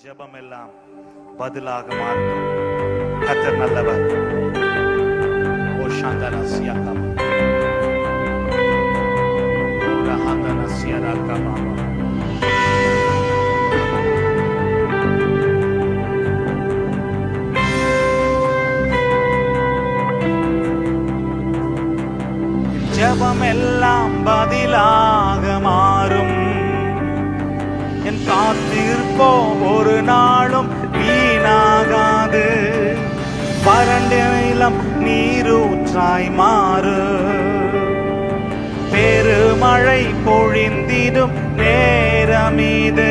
ஜெபம் எல்லாம் பதிலாக மாறும். கர்த்தர் நல்லவர். ஓ சாந்தனா சியாகாமா, ஓ ரஹாந்தனா சியாராகாமா. ஜெபம் எல்லாம் பதிலாக மாறும். என் காத்திருப்போ ஒரு நாளும் வீணாகாது. வறண்ட நிலம் நீரூற்றாய் மாறு. பெருமழை பொழிந்திடும் நேரமீது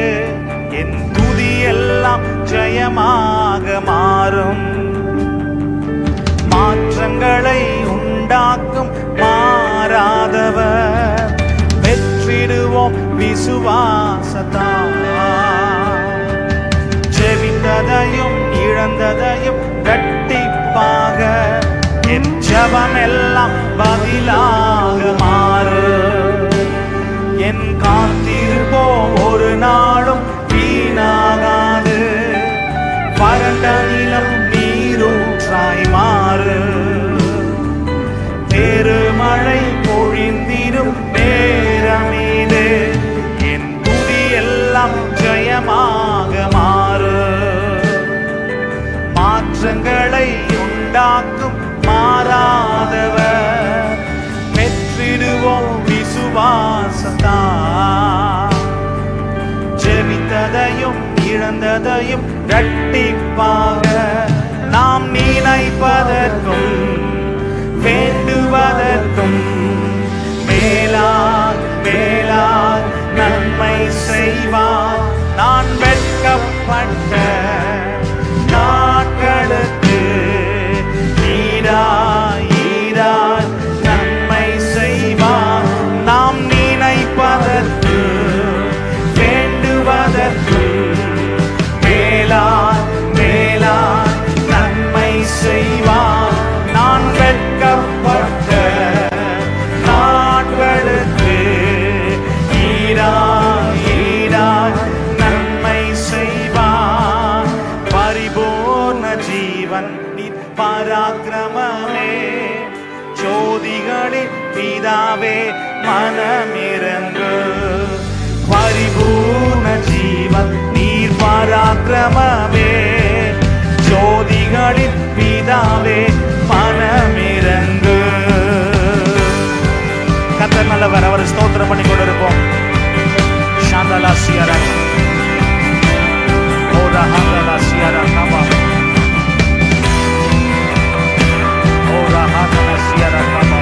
என் துதியெல்லாம் ஜெயமாக மாறும். மாற்றங்களை உண்டாக்கும் மாறாதவர், பெற்றிடுவோம் விசுவாசத்தால். ஜெபித்ததையும் இழந்ததையும் இரட்டிப்பாக என் ஜெபம் எல்லாம் பதிலாக மாறு. என் காத்திருப்போ ஒரு நாளும் வீணாகாது. வறண்ட நிலம் நீரூற்றாய் மாறு. பெருமழை பொழிந்திடும் நேரமீது என் துதியெல்லாம் ஜெயமாக மாறு. மாற்றங்களை உண்டாக்கும் மாறாதவர், பெற்றிடுவோம் விசுவாசத்தால். ஜெபித்ததையும் இழந்ததையும் இரட்டிப்பாக நாம் நினைப்பதற்கும் வேண்டுவதற்கும் மேலாக மேலாக நன்மை செய்வார். நான் வெட்கப்பட்ட நாட்களுக்கு ஈடாய் ஈடாய் நன்மை செய்வார். நாம் நினைப்பதற்கு வேண்டுவதற்கு மேலாய் மேலாய் நன்மை செய்வார். நான் வெட்கப்பட்ட நாட்களுக்கு ஈடாய் ஈடாய் நன்மை செய்வார். பரிபூர்ண ஜீவன் பராக்கிரமமே, ஜோதிகளின் பிதாவே மனமிரங்கு. பரிபூர்ண ஜீவன் நீர் பராக்கிரமமே, ஜோதிகளின் பிதாவே மனமிரங்கு. கர்த்தர் நல்லவர், அவர் ஸ்தோத்திரம் பண்ணி கொண்டிருப்போம். சாந்தலா சியாரா, ஓ ரஹாந்தலா சியாரா காமா, ஓ ரஹாந்தலா சியாரா காமா.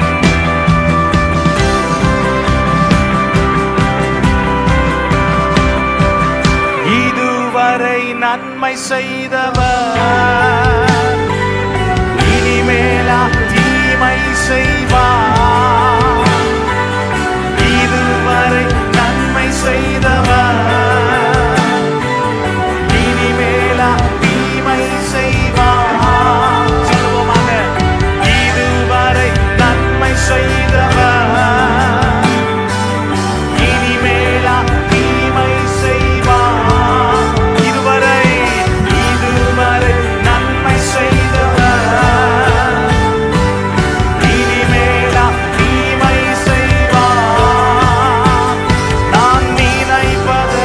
இதுவரை நன்மை செய்தவர் இனிமேலா தீமை செய்வார். இதுவரை நன்மை செய்தவர் இனிமேலா தீமை செய்வார். சொல்லுவோமாக, இதுவரை நன்மை செய்தவர் இனிமேலா தீமை செய்வார். இதுவரை இதுவரை நன்மை செய்தவர் இனிமேலா தீமை செய்வார். நான் நினைப்பது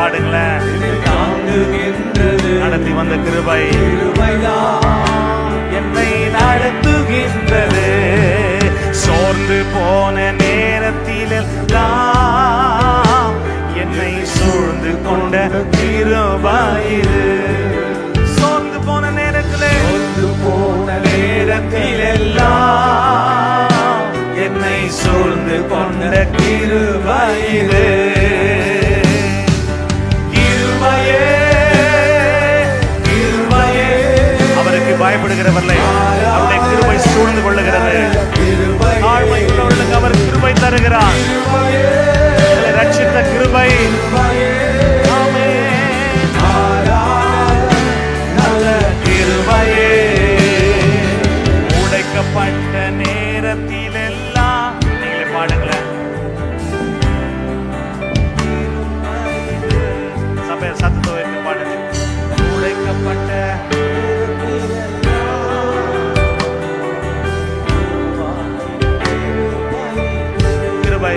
பாடுங்களேன். நடத்தி வந்த கிருபை என்னை நடத்துகின்றது. சோர்ந்து போன நேரத்திலெல்லாம் என்னை சூழ்ந்து கொண்ட கிருபை இது. சோர்ந்து போன நேரத்திலெல்லாம் என்னை சூழ்ந்து கொண்ட கிருபை இது. அவருக்கு பயப்படுகிறவர்களை அவருடைய கிருபை சூழ்ந்து கொள்ளுகிறது. ஆழ்மையுள்ளவர்களுக்கு அவர் கிருபை தருகிறார். ரட்சித்த கிருபை. நல்ல கிருபையே உடைக்கப்பட்ட நேரத்திலெல்லாம் நீங்களே பாடுங்களேன். சபையை சத்தத்தை வைத்து பாடுங்க. உடைக்கப்பட்ட கிருபை.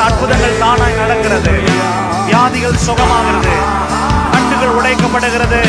அற்புதங்கள் தானாய் நடக்கிறது. வியாதிகள் சுகமாகிறது. கட்டுகள் உடைக்கப்படுகிறது.